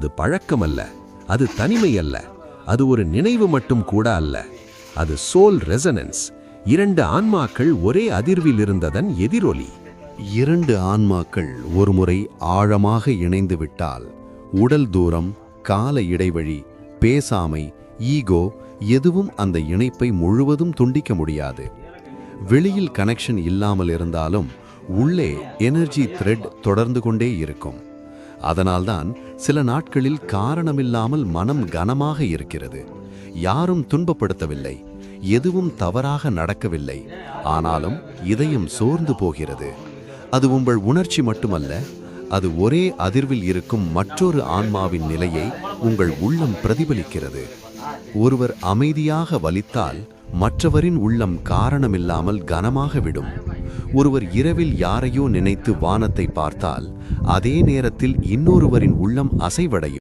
அது பழக்கம் அல்ல, அது தனிமை அல்ல, அது ஒரு நினைவு மட்டும் கூட அல்ல. அது சோல் ரெசனன்ஸ், இரண்டு ஆன்மாக்கள் ஒரே அதிர்வில் இருந்ததன் எதிரொலி. இரண்டு ஆன்மாக்கள் ஒருமுறை ஆழமாக இணைந்து விட்டால் உடல் தூரம், கால இடைவெளி, பேசாமை, ஈகோ எதுவும் அந்த இணைப்பை முழுவதும் துண்டிக்க முடியாது. வெளியில் கனெக்ஷன் இல்லாமல் இருந்தாலும் உள்ளே எனர்ஜி த்ரெட் தொடர்ந்து கொண்டே இருக்கும். அதனால்தான் சில நாட்களில் காரணமில்லாமல் மனம் கனமாக இருக்கிறது. யாரும் துன்பப்படுத்தவில்லை, எதுவும் தவறாக நடக்கவில்லை, ஆனாலும் இதயம் சோர்ந்து போகிறது. அது உங்கள் உணர்ச்சி மட்டுமல்ல, அது ஒரே அதிர்வில் இருக்கும் மற்றொரு ஆன்மாவின் நிலையை உங்கள் உள்ளம் பிரதிபலிக்கிறது. ஒருவர் அமைதியாக வலித்தால் மற்றவரின் உள்ளம் காரணமில்லாமல் கனமாக விடும். ஒருவர் இரவில் யாரையோ நினைத்து வானத்தை பார்த்தால் அதே நேரத்தில் இன்னொருவரின் உள்ளம் அசைவடையும்.